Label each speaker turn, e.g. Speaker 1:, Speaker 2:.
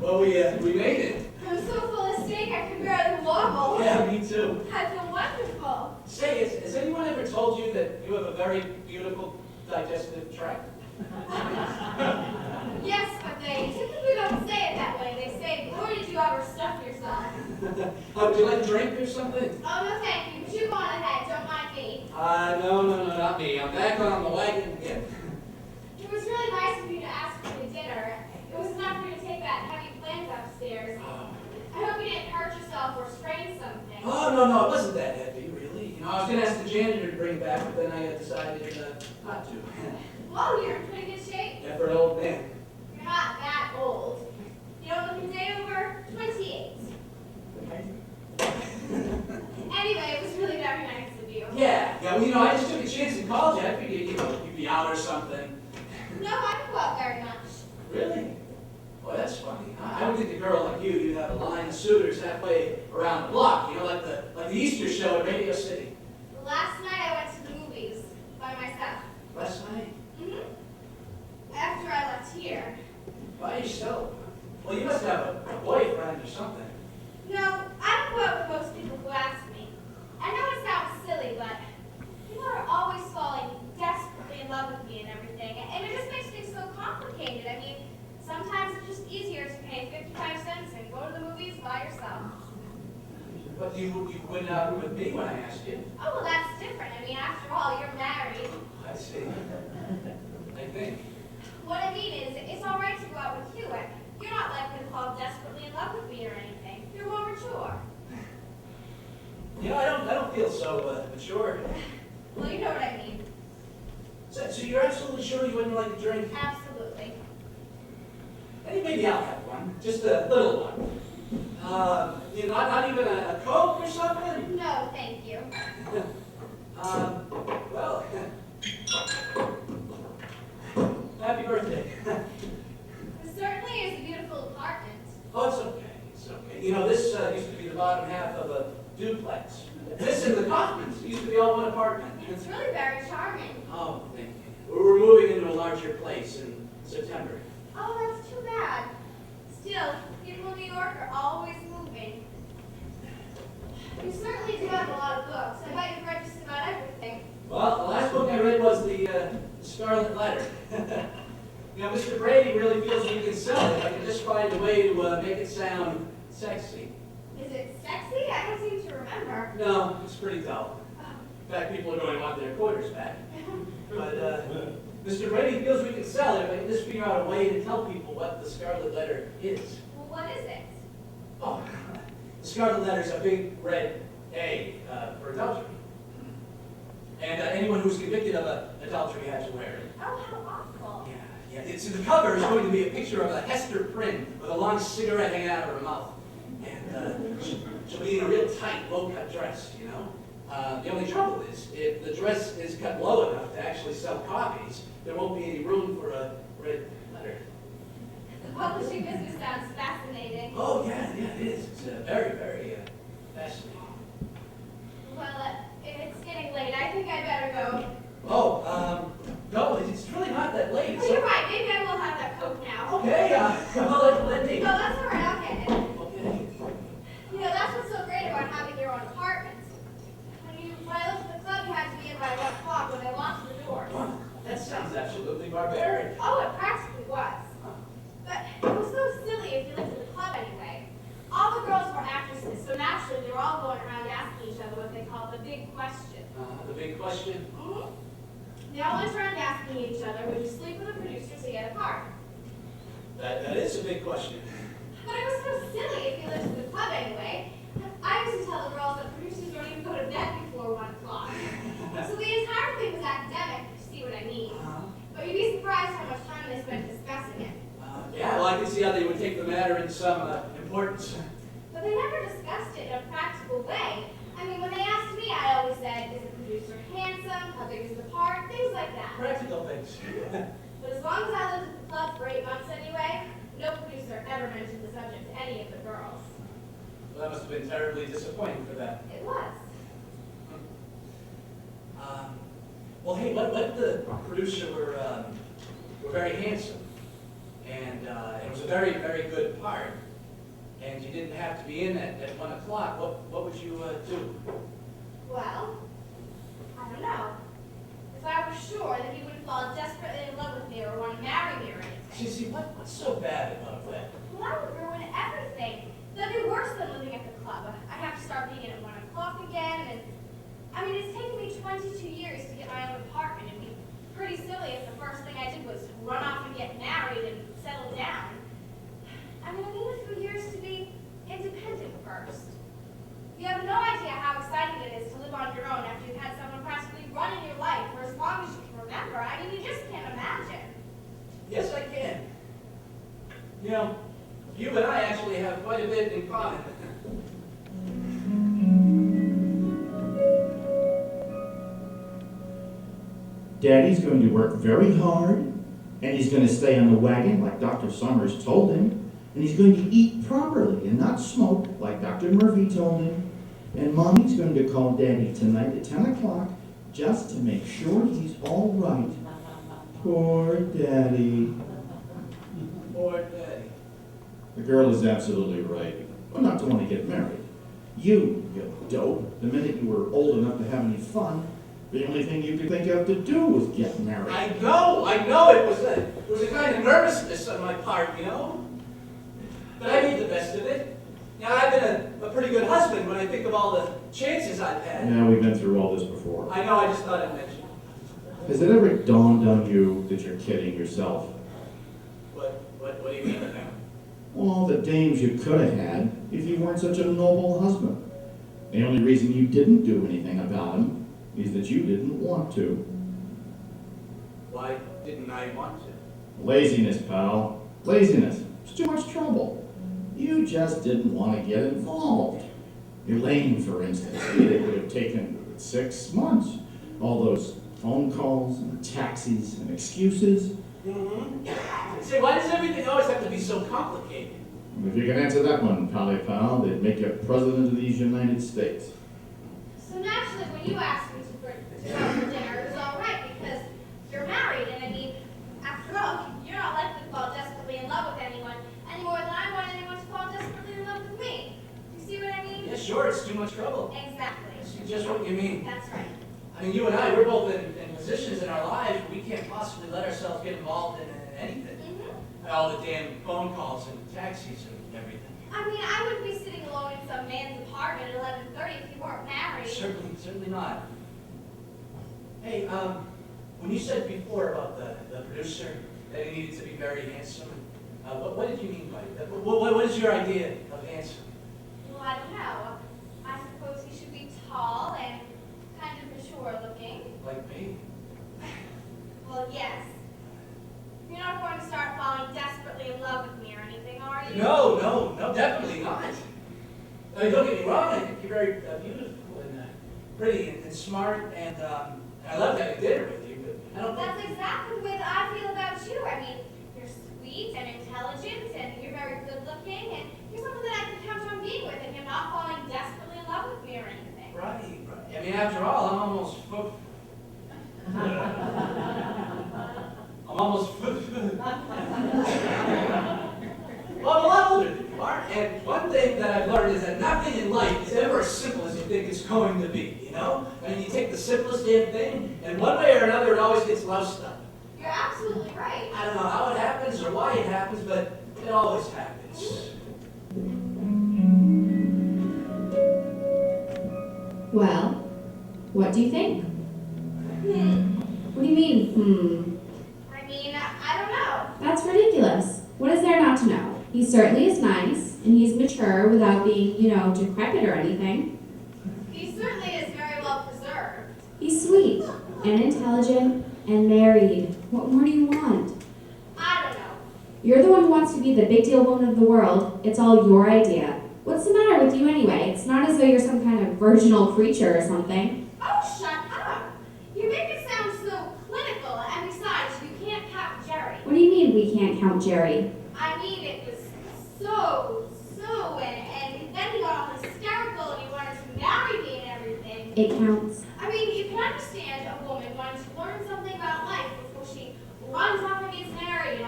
Speaker 1: Well, we made it.
Speaker 2: I'm so full of steak I can barely wobble.
Speaker 1: Yeah, me too.
Speaker 2: I feel wonderful.
Speaker 1: Say, has anyone ever told you that you have a very beautiful digestive tract?
Speaker 2: Yes, but they typically don't say it that way. They say, "Boy, did you ever stuff yourself?"
Speaker 1: Would you like a drink or something?
Speaker 2: Oh, no, thank you. But you go on ahead. Don't mind me.
Speaker 1: No, not me. I'm back on the wagon again.
Speaker 2: It was really nice of you to ask for the dinner. It was enough for you to take that heavy plant upstairs. I hope you didn't hurt yourself or strain something.
Speaker 1: Oh, no, it wasn't that heavy, really. I was going to ask the janitor to bring it back, but then I decided not to.
Speaker 2: Whoa, you're in pretty good shape.
Speaker 1: Yeah, for an old man.
Speaker 2: You're not that old. You don't look a day over 28. Anyway, it was really very nice of you.
Speaker 1: Yeah, well, I just took a chance in college. I figured, you'd be out or something.
Speaker 2: No, I don't go out very much.
Speaker 1: Really? Boy, that's funny. I would think a girl like you'd have a line of suitors halfway around the block, like the Easter show at Radio City.
Speaker 2: Last night I went to the movies by myself.
Speaker 1: Last night?
Speaker 2: After I left here.
Speaker 1: By yourself? Well, you must have a boyfriend or something.
Speaker 2: No, I don't go out with most people who ask me. I know it sounds silly, but people are always falling desperately in love with me and everything, and it just makes things so complicated. I mean, sometimes it's just easier to pay 55 cents and go to the movies by yourself.
Speaker 1: But you went out with me when I asked you.
Speaker 2: Oh, well, that's different. I mean, after all, you're married.
Speaker 1: I see. I think.
Speaker 2: What I mean is, it's all right to go out with you. You're not likely to fall desperately in love with me or anything. You're more mature.
Speaker 1: I don't feel so mature.
Speaker 2: Well, you know what I mean.
Speaker 1: So you're absolutely sure you wouldn't like a drink?
Speaker 2: Absolutely.
Speaker 1: Hey, maybe I'll have one. Just a little one. Not even a Coke or something?
Speaker 2: No, thank you.
Speaker 1: Well, happy birthday.
Speaker 2: It certainly is a beautiful apartment.
Speaker 1: Oh, it's okay. It's okay. This used to be the bottom half of a duplex. This and the Kaufmans used to be all one apartment.
Speaker 2: It's really very charming.
Speaker 1: Oh, thank you. We're moving into a larger place in September.
Speaker 2: Oh, that's too bad. Still, people in New York are always moving. You certainly do have a lot of books. I bet you've read just about everything.
Speaker 1: Well, the last book I read was the Scarlet Letter. Mr. Brady really feels we can sell it if I can just find a way to make it sound sexy.
Speaker 2: Is it sexy? I don't seem to remember.
Speaker 1: No, it's pretty dull. In fact, people are going to want their quarters back. But Mr. Brady feels we can sell it if I can just figure out a way to tell people what the Scarlet Letter is.
Speaker 2: Well, what is it?
Speaker 1: Oh, the Scarlet Letter is a big red A for adultery. And anyone who's convicted of adultery has to wear it.
Speaker 2: Oh, how awful.
Speaker 1: Yeah. The cover is going to be a picture of a Hester Prynne with a long cigarette hanging out of her mouth. And she'll be in a real tight, low-cut dress, The only trouble is, if the dress is cut low enough to actually sell copies, there won't be any room for a red letter.
Speaker 2: The publishing business sounds fascinating.
Speaker 1: Oh, yeah, it is. It's very, very fascinating.
Speaker 2: Well, it's getting late. I think I better go.
Speaker 1: Oh, no, it's really not that late.
Speaker 2: Oh, you're right. Maybe I will have that Coke now.
Speaker 1: Okay, well, let me.
Speaker 2: No, that's all right. I'll get it.
Speaker 1: Okay.
Speaker 2: That's what's so great about having your own apartment. When I left the club, you had to be in by 1 o'clock when they locked the doors.
Speaker 1: Wow, that sounds absolutely barbaric.
Speaker 2: Oh, it practically was. But it was so silly if you looked at the club anyway. All the girls were actresses, so naturally they were all going around asking each other what they called the big question.
Speaker 1: The big question?
Speaker 2: Mm-hmm. They all went around asking each other, would you sleep with a producer to get a part?
Speaker 1: That is a big question.
Speaker 2: But it was so silly if you lived at the club anyway. I used to tell the girls that producers don't even go to bed before 1 o'clock. So the entire thing was academic, if you see what I mean. But you'd be surprised how much time they spent discussing it.
Speaker 1: Yeah, well, I can see how they would take the matter in some importance.
Speaker 2: But they never discussed it in a practical way. I mean, when they asked me, I always said, is the producer handsome? How big is the part? Things like that.
Speaker 1: Practical things.
Speaker 2: But as long as I lived at the club for 8 months anyway, no producer ever mentioned the subject to any of the girls.
Speaker 1: Well, that must have been terribly disappointing for them.
Speaker 2: It was.
Speaker 1: Well, hey, what if the producer were very handsome, and it was a very, very good part, and you didn't have to be in at 1 o'clock, what would you do?
Speaker 2: Well, I don't know. If I were sure that he would fall desperately in love with me or want to marry me or anything.
Speaker 1: See, what's so bad about that?
Speaker 2: Well, that would ruin everything. That'd be worse than living at the club. I'd have to start being in at 1 o'clock again, and I mean, it's taken me 22 years to get my own apartment. It'd be pretty silly if the first thing I did was run off and get married and settle down. I mean, I need a few years to be independent first. You have no idea how exciting it is to live on your own after you've had someone practically running your life for as long as you can remember. I mean, you just can't imagine.
Speaker 1: Yes, I can. You know, you and I actually have quite a bit in common.
Speaker 3: Daddy's going to work very hard, and he's going to stay on the wagon like Dr. Summers told him, and he's going to eat properly and not smoke like Dr. Murphy told him, and Mommy's going to call Daddy tonight at 10 o'clock just to make sure he's all right. Poor Daddy.
Speaker 1: Poor Daddy.
Speaker 3: The girl is absolutely right. Well, not to want to get married. You dope, the minute you were old enough to have any fun, the only thing you could think of to do was get married.
Speaker 1: I know, it was a kind of nervousness on my part, you know? But I made the best of it. Now, I've been a pretty good husband when I think of all the chances I've had.
Speaker 3: Yeah, we've been through all this before.
Speaker 1: I know, I just thought I'd mention it.
Speaker 3: Has it ever dawned on you that you're kidding yourself?
Speaker 1: What do you mean now?
Speaker 3: Well, all the dames you could have had if you weren't such a noble husband. The only reason you didn't do anything about him is that you didn't want to.
Speaker 1: Why didn't I want to?
Speaker 3: Laziness, pal. Laziness. It's too much trouble. You just didn't want to get involved. Elaine, for instance, it would have taken 6 months. All those phone calls and taxis and excuses.
Speaker 1: Mm-hmm. Say, why does everything always have to be so complicated?
Speaker 3: If you can answer that one, Pally Pal, they'd make you president of these United States.
Speaker 2: So naturally, when you asked me to come for dinner, it was all right because you're married, and I mean, after all, you're not likely to fall desperately in love with anyone any more than I want anyone to fall desperately in love with me. Do you see what I mean?
Speaker 1: Yeah, sure, it's too much trouble.
Speaker 2: Exactly.
Speaker 1: That's just what you mean.
Speaker 2: That's right.
Speaker 1: I mean, you and I, we're both in positions in our lives where we can't possibly let ourselves get involved in anything.
Speaker 2: Mm-hmm.
Speaker 1: All the damn phone calls and taxis and everything.
Speaker 2: I mean, I wouldn't be sitting alone in some man's apartment at 11:30 if you weren't married.
Speaker 1: Certainly not. Hey, when you said before about the producer, that he needed to be very handsome, what did you mean by that? What is your idea of handsome?
Speaker 2: Well, I don't know. I suppose he should be tall and kind of mature looking.
Speaker 1: Like me?
Speaker 2: Well, yes. You're not going to start falling desperately in love with me or anything, are you?
Speaker 1: No, definitely not. I mean, don't get me wrong, I think you're very beautiful and pretty and smart, and I love having dinner with you, but I don't think...
Speaker 2: That's exactly the way that I feel about you. I mean, you're sweet and intelligent, and you're very good looking, and you're someone that I can count on being with, and you're not falling desperately in love with me or anything.
Speaker 1: Right. I mean, after all, I'm almost... Well, I'm a lot older than you are, and one thing that I've learned is that nothing in life is ever as simple as you think it's going to be, you know? I mean, you take the simplest damn thing, and one way or another, it always gets loused up.
Speaker 2: You're absolutely right.
Speaker 1: I don't know how it happens or why it happens, but it always happens.
Speaker 4: Well, what do you think? What do you mean,
Speaker 2: I mean, I don't know.
Speaker 4: That's ridiculous. What is there not to know? He certainly is nice, and he's mature without being, decrepit or anything.
Speaker 2: He certainly is very well preserved.
Speaker 4: He's sweet, and intelligent, and married. What more do you want?
Speaker 2: I don't know.
Speaker 4: You're the one who wants to be the big deal woman of the world. It's all your idea. What's the matter with you anyway? It's not as though you're some kind of virginal creature or something.
Speaker 2: Oh, shut up. You make it sound so clinical, and besides, you can't count Jerry.
Speaker 4: What do you mean we can't count Jerry?
Speaker 2: I mean, it was and then he got all hysterical and he wanted to marry me and everything.
Speaker 4: It counts.
Speaker 2: I mean, you can understand a woman wanting to learn something about life before she runs off